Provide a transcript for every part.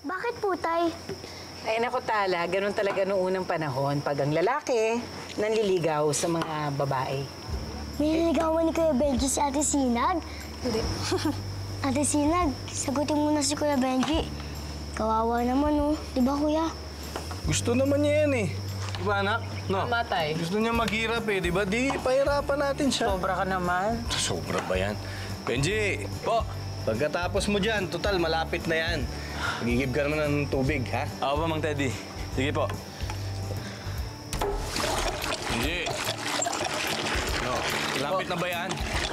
Bakit po, Tay? Ay, naku, Tala, ganun talaga noong unang panahon pag ang lalaki nanliligaw sa mga babae. Nililigawan ni Kuya Benji si Ate Sinag? Hindi. Ate Sinag, sagutin mo na si Kuya Benji. Kawawa naman, oh. Di ba, Kuya? Gusto naman niya yan eh. Di ba, anak? No? Tama, Tay. Gusto niya maghirap eh, di ba? Di, pahirapan natin siya. Sobra ka naman. Sobra ba yan? Benji, po, pagkatapos mo dyan, total, malapit na yan. Magigib ka naman ng tubig, ha? Ako ba, Mang Teddy? Sige po. Benji. No, lapit na ba yan?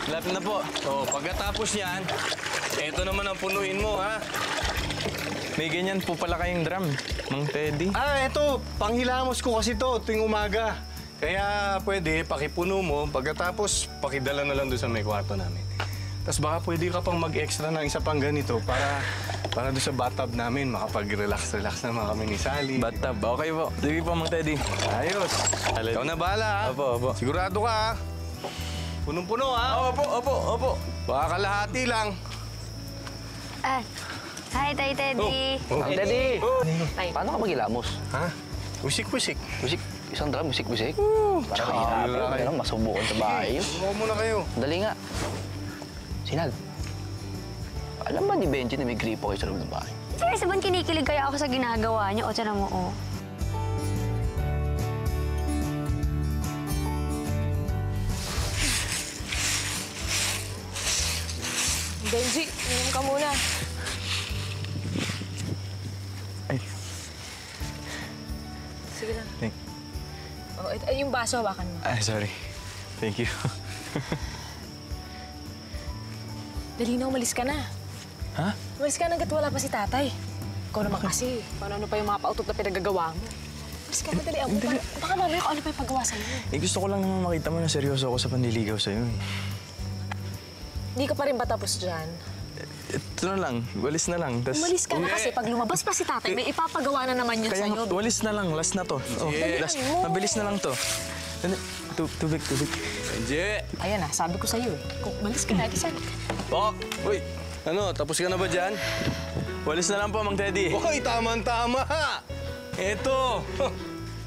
Lapit na po. Oh, pagkatapos yan, eto naman ang punuin mo, ha? May ganyan po pala kayong drum, Mang Teddy. Ah, eto, panghilamos ko kasi to tuwing umaga. Kaya pwede, pakipuno mo, pagkatapos pakidala na lang doon sa may kwarto namin. Tapos baka pwede ka pang mag-extra ng isa pang ganito para doon sa bathtub namin, makapag-relax-relax naman kami ni Sally. Bathtub. Okay po. Sige po, Mang Teddy. Ayos. Ikaw na bahala, ha? Opo. Sigurado ka, ha? Punong-puno, ha? Opo. Baka kalahati lang. Hi, Tay Teddy. Oh. Mang Teddy! Tay. Paano ka mag-ilamos? Ha? Wisik-wisik. Musik, isang drum, musik. Parang Tsaka, mahirap yun. Masubukan sa bahay yun. Subukan muna kayo. Dali nga. Sinag, alam ba ni Benji na may gripo kayo sa loob ng bahay? Seryoso ba kinikilig kaya ako sa ginagawa niyo? O, tiyan mo, oh. Benji, inom ka muna. Ay. Sige lang. Thank. Oh, yung baso, hawakan mo. Ay, sorry. Thank you. Dali na, umalis ka na. Ha? Umalis ka na hanggat wala pa si tatay. Ikaw naman kasi, ano pa yung mga pautot na pinagagawa mo. Umalis ka na, dali. Baka mamaya kung ano pa yung paggawa sa'yo. Eh, gusto ko lang naman makita mo na seryoso ako sa panliligaw sa'yo. Hindi ka pa rin ba tapos dyan? Ito na lang. Walis na lang. Umalis ka na kasi pag lumabas pa si tatay, may ipapagawa na naman yun Kaya sa'yo. walis na lang. Last na to. Oh, last. mo. Mabilis na lang to. Tubig. Benji! Ayan na, sabi ko sa'yo eh. Kung umalis ka na, isa. Po! Uy! Ano, tapos ka na ba dyan? Walis na lang po, Mang Teddy. Uy, tama-tama! Eto!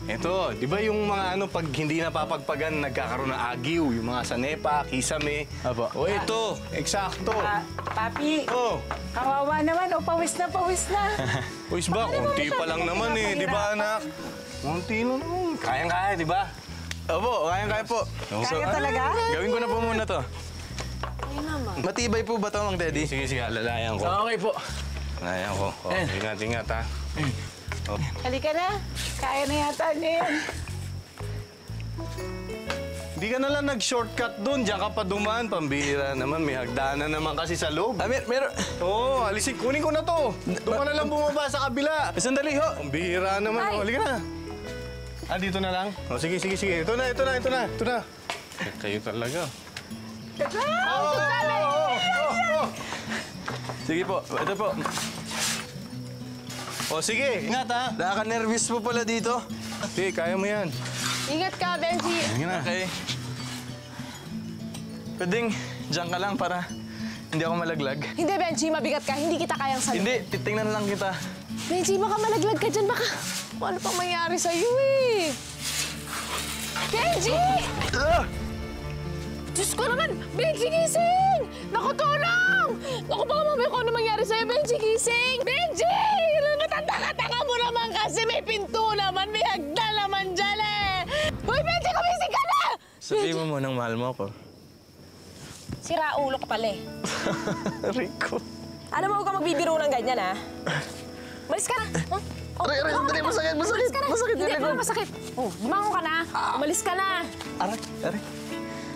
Eto, di ba yung mga ano, pag hindi napapagpagan, nagkakaroon ng agiw, yung mga sanepa, kisame. Apo. O ito, eksakto. Papi, Oh, kawawa naman. O, pawis na. Uys ba, konti pa lang naman eh, di ba anak? Konti na naman. Kayang-kaya, di ba? Opo, kaya po. Kaya talaga? Gawin ko na po muna to. Ayun naman. Matibay po ba to, Mang Teddy? Sige, lalayan ko. Okay po. Lalayan ko. Oh, ingat, ha? Oh. Halika na. Kaya na yata niya yan. Di ka na lang nag-shortcut dun, diyan ka pa dumaan, pambihira naman. May hagdanan naman kasi sa loob. Meron. Oo, alisin. Kunin ko na to. Doon ka na lang bumaba sa kabila. Sandali ho. Ang bihira naman. Oh, halika na. Ah, dito na lang? Oh, sige. Ito na. Kayo talaga. Sige po. Ito po. Oh, sige. Ingat, ha? Nakaka-nervous po pala dito. Sige, kaya mo yan. Ingat ka, Benji. Sige na. Okay. Pwedeng diyan ka lang para hindi ako malaglag. Hindi, Benji, mabigat ka. Hindi kita kayang saluhin. Hindi, titingnan lang kita. Benji, baka malaglag ka dyan. Baka kung ano pang mangyari sa'yo eh. Benji! Diyos ko naman! Benji, gising! Naku, tulong! Naku, baka mamaya kung ano mangyari sa'yo, Benji, gising! Benji! Natanda-tanga mo naman kasi may pinto naman, may hagda naman dyan eh! Hoy, Benji, kumising ka na! Sabihin mo munang mahal mo ako. Sira ulo ka pala eh. Rico. Ano mo, huwag ka magbibiro ng ganyan, ha? Malis ka na! Huh? Oh, Aray, dali, masakit. Umalis ka na. Masakit, Hindi, dali, masakit. Oh, lumango ka na. Umalis ka na. Aray.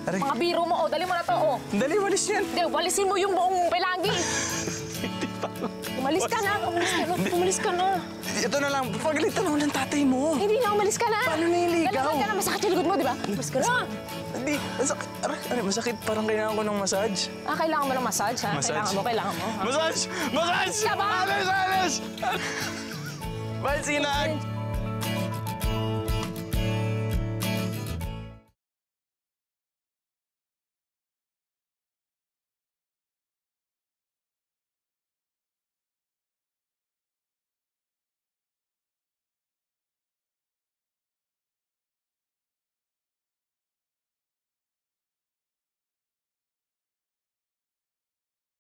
Mga biro mo, oh, dali mo na to, oh. Dali, walis yan. Hindi, walisin mo yung buong pelangi. Umalis ka na. Umalis ka na. Ito na lang, pagalitan mo ng tatay mo. Hindi na, umalis ka na. Paano niligaw? Dalaman ka na, masakit yung likod mo, di ba? Umalis ka na. Hindi, masakit. Aray, masakit. Parang kailangan ko ng massage. Ah, kailangan mo ng massage, ha? Massage? Kailangan mo. Ha? Massage! Ka ba? Alis! Bye, Sinag!